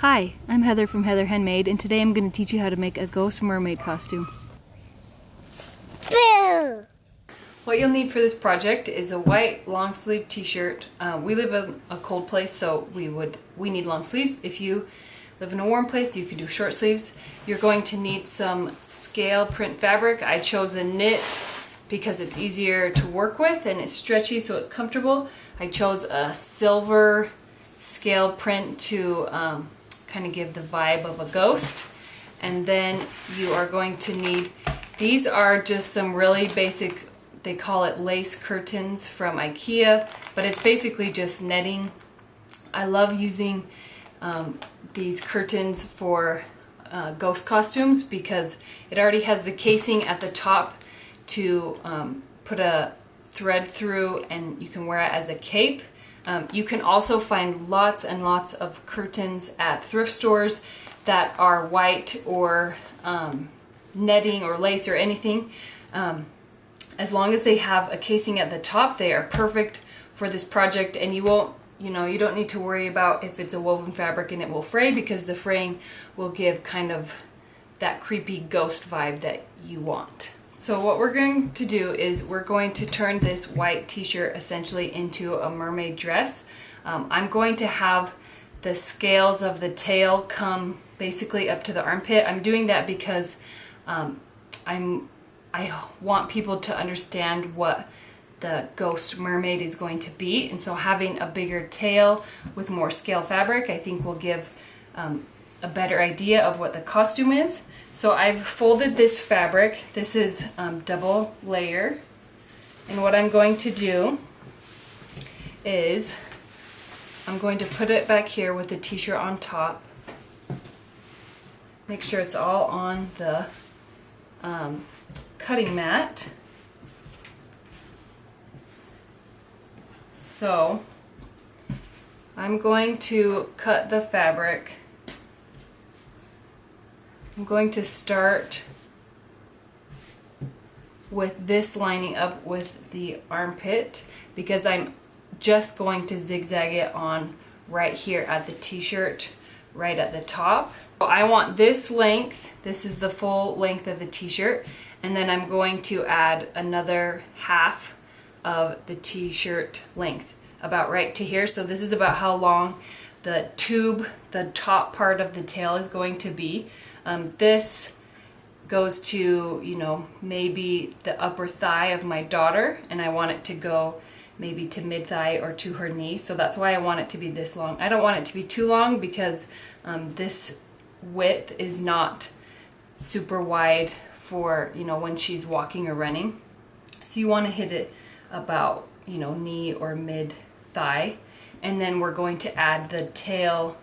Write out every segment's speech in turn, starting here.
Hi, I'm Heather from Heather Handmade, and today I'm going to teach you how to make a ghost mermaid costume. Boo! What you'll need for this project is a white long sleeve t-shirt. We live in a cold place, so we need long sleeves. If you live in a warm place, you can do short sleeves. You're going to need some scale print fabric. I chose a knit because it's easier to work with and it's stretchy, so it's comfortable. I chose a silver scale print to kind of give the vibe of a ghost. And then you are going to need, these are just some really basic, they call it lace curtains from IKEA, but it's basically just netting. I love using these curtains for ghost costumes because it already has the casing at the top to put a thread through, and you can wear it as a cape. You can also find lots and lots of curtains at thrift stores that are white or netting or lace or anything. As long as they have a casing at the top, they are perfect for this project, and you won't, you don't need to worry about if it's a woven fabric and it will fray, because the fraying will give kind of that creepy ghost vibe that you want. So what we're going to do is we're going to turn this white t-shirt essentially into a mermaid dress. I'm going to have the scales of the tail come basically up to the armpit. I'm doing that because I want people to understand what the ghost mermaid is going to be, and so having a bigger tail with more scale fabric I think will give a better idea of what the costume is. So I've folded this fabric. This is double layer, and what I'm going to do is I'm going to put it back here with the t-shirt on top. Make sure it's all on the cutting mat. So I'm going to cut the fabric. I'm going to start with this lining up with the armpit because I'm just going to zigzag it on right here at the t-shirt, right at the top. So I want this length. This is the full length of the t-shirt, and then I'm going to add another half of the t-shirt length about right to here. So this is about how long the tube, the top part of the tail, is going to be. This goes to, maybe the upper thigh of my daughter, and I want it to go maybe to mid-thigh or to her knee, so that's why I want it to be this long. I don't want it to be too long because this width is not super wide for, when she's walking or running. So you want to hit it about, knee or mid-thigh, and then we're going to add the tail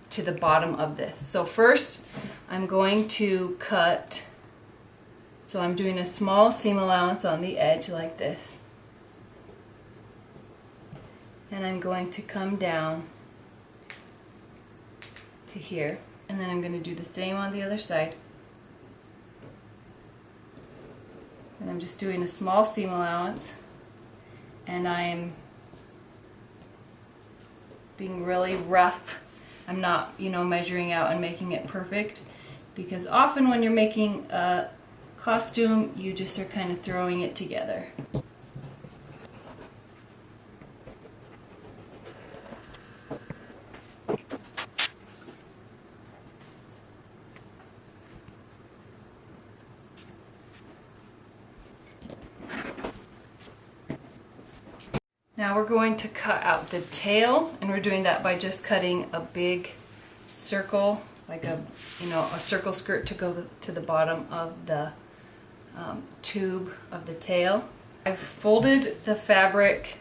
to the bottom of this. So first I'm going to cut, so I'm doing a small seam allowance on the edge like this, and I'm going to come down to here, and then I'm going to do the same on the other side, and I'm just doing a small seam allowance, and I'm being really rough. I'm not, measuring out and making it perfect, because often when you're making a costume, you just are kind of throwing it together. Now we're going to cut out the tail, and we're doing that by just cutting a big circle, like a circle skirt to go to the bottom of the tube of the tail. I've folded the fabric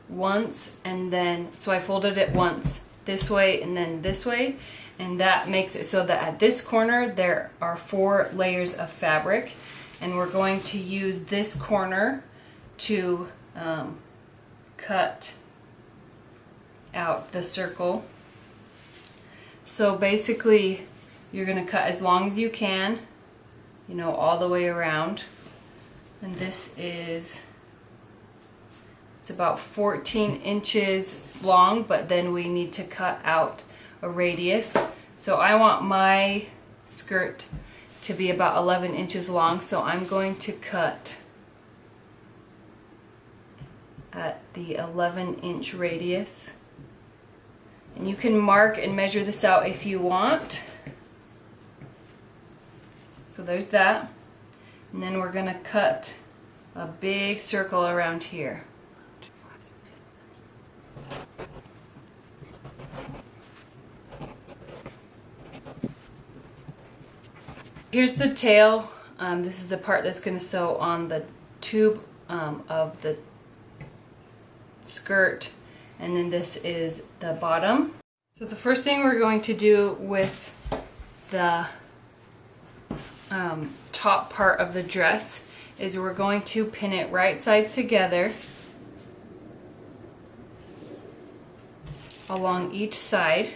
once, and then, so I folded it once this way and then this way, and that makes it so that at this corner there are 4 layers of fabric, and we're going to use this corner to cut out the circle. So basically you're going to cut as long as you can, all the way around, and this is It's about 14 inches long, but then we need to cut out a radius. So I want my skirt to be about 11 inches long, so I'm going to cut at the 11-inch radius. And you can mark and measure this out if you want. So there's that. And then we're going to cut a big circle around here. Here's the tail. This is the part that's going to sew on the tube of the skirt, and then this is the bottom. So the first thing we're going to do with the top part of the dress is we're going to pin it right sides together along each side.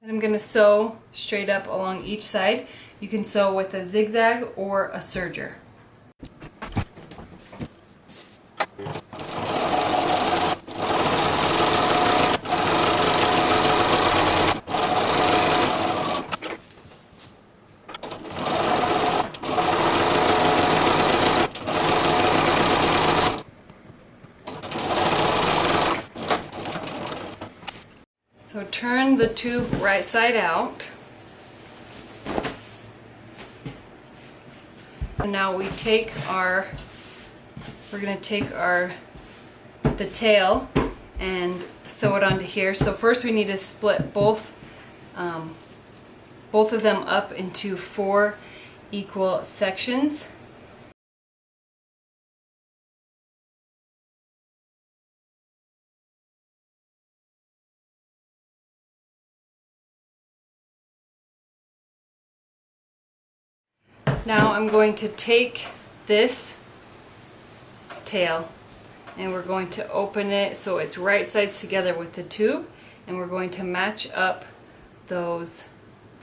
And I'm going to sew straight up along each side. You can sew with a zigzag or a serger. So turn the tube right side out. And now we take we're going to take the tail and sew it onto here. So first we need to split both of them up into 4 equal sections. Now I'm going to take this tail and we're going to open it so it's right sides together with the tube, and we're going to match up those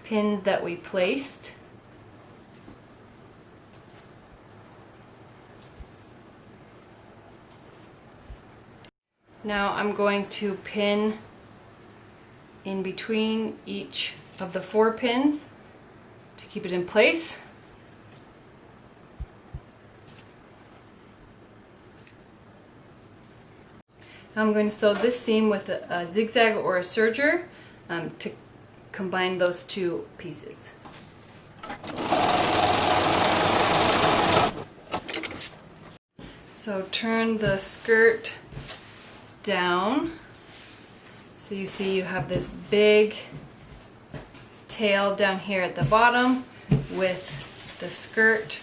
pins that we placed. Now I'm going to pin in between each of the 4 pins to keep it in place. Now I'm going to sew this seam with a zigzag or a serger to combine those 2 pieces. So turn the skirt down. So you see you have this big tail down here at the bottom with the skirt.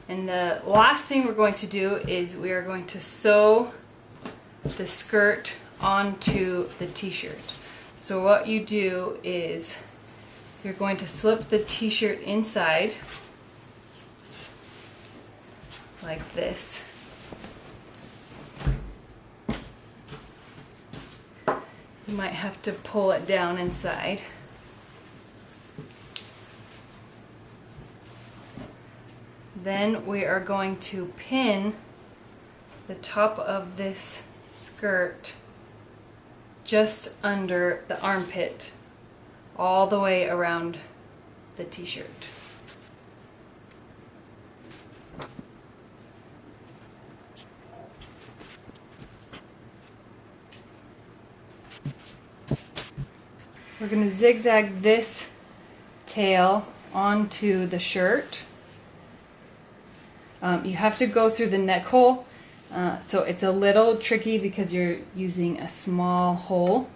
And the last thing we're going to do is we are going to sew the skirt onto the t-shirt. So what you do is you're going to slip the t-shirt inside like this. You might have to pull it down inside. Then we are going to pin the top of this skirt just under the armpit all the way around the t-shirt. We're going to zigzag this tail onto the shirt. You have to go through the neck hole. So it's a little tricky because you're using a small hole,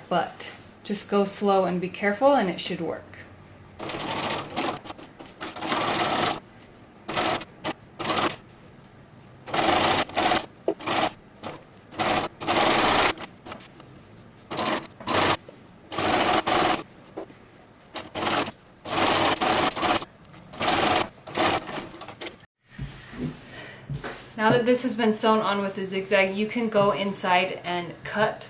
but just go slow and be careful and it should work. Now that this has been sewn on with the zigzag, you can go inside and cut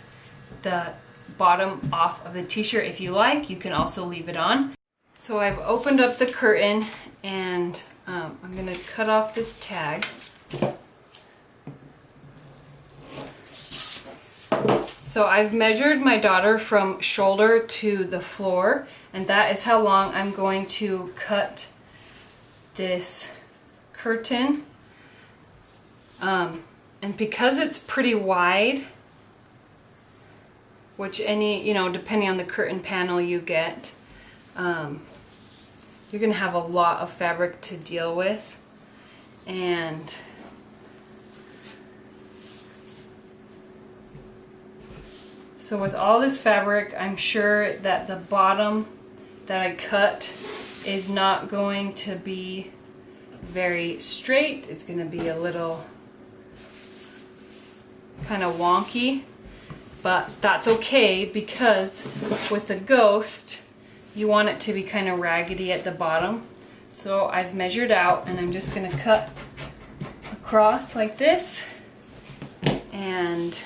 the bottom off of the t-shirt if you like. You can also leave it on. So I've opened up the curtain and I'm going to cut off this tag. So I've measured my daughter from shoulder to the floor, and that is how long I'm going to cut this curtain. And because it's pretty wide, which depending on the curtain panel you get, you're going to have a lot of fabric to deal with. And so with all this fabric, I'm sure that the bottom that I cut is not going to be very straight. It's going to be a little kind of wonky, but that's okay because with the ghost, you want it to be kind of raggedy at the bottom. So I've measured out and I'm just going to cut across like this, and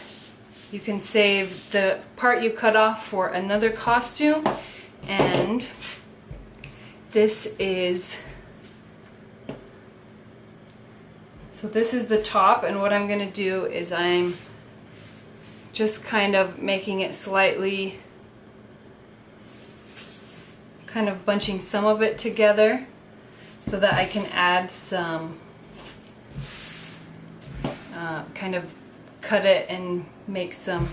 you can save the part you cut off for another costume. And this is the top, and what I'm going to do is I'm just kind of making it slightly, kind of bunching some of it together so that I can add some, kind of cut it and make some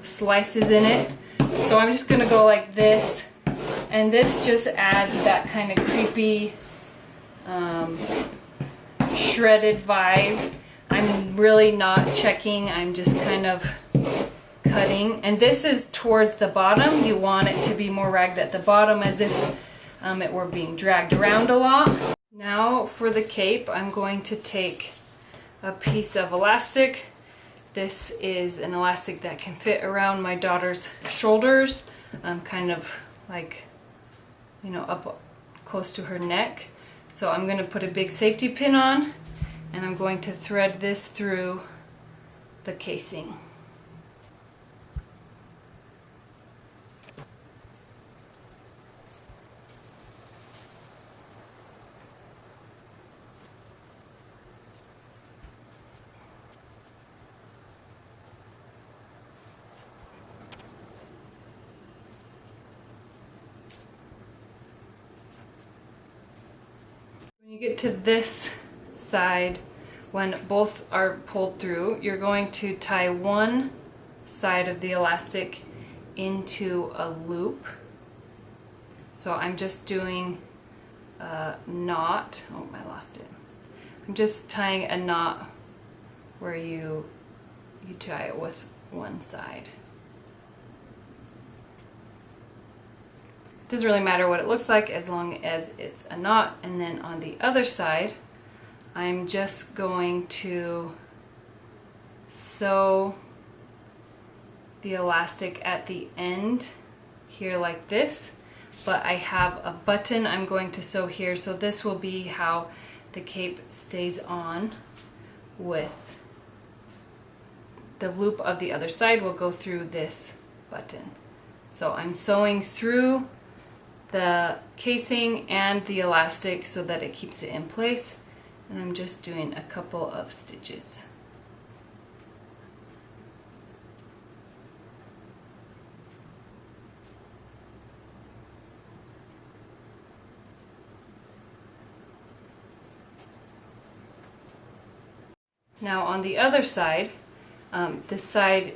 slices in it. So I'm just going to go like this, and this just adds that kind of creepy, shredded vibe. I'm really not checking, I'm just kind of cutting. And this is towards the bottom. You want it to be more ragged at the bottom, as if it were being dragged around a lot. Now for the cape, I'm going to take a piece of elastic. This is an elastic that can fit around my daughter's shoulders, kind of like, up close to her neck. So I'm going to put a big safety pin on, and I'm going to thread this through the casing. When you get to this side, when both are pulled through, you're going to tie one side of the elastic into a loop. So I'm just doing a knot. Oh, I lost it. I'm just tying a knot where you tie it with one side. It doesn't really matter what it looks like as long as it's a knot. And then on the other side, I'm just going to sew the elastic at the end here like this, but I have a button I'm going to sew here, so this will be how the cape stays on. With the loop of the other side will go through this button. So I'm sewing through the casing and the elastic so that it keeps it in place, and I'm just doing a couple of stitches. Now on the other side, this side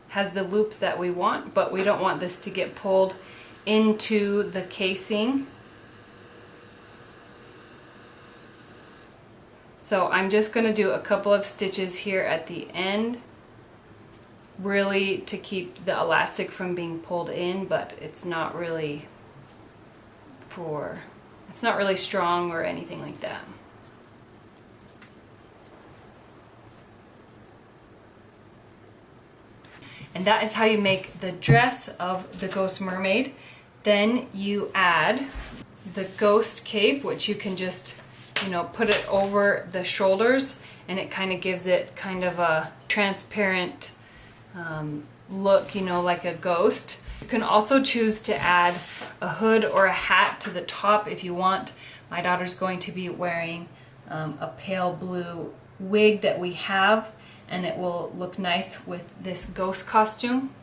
has the loop that we want, but we don't want this to get pulled into the casing. So I'm just going to do a couple of stitches here at the end, really to keep the elastic from being pulled in, but it's not really strong or anything like that. And that is how you make the dress of the Ghost Mermaid. Then you add the ghost cape, which you can just, put it over the shoulders, and it kind of gives it kind of a transparent look, like a ghost. You can also choose to add a hood or a hat to the top if you want. My daughter's going to be wearing a pale blue wig that we have, and it will look nice with this ghost costume.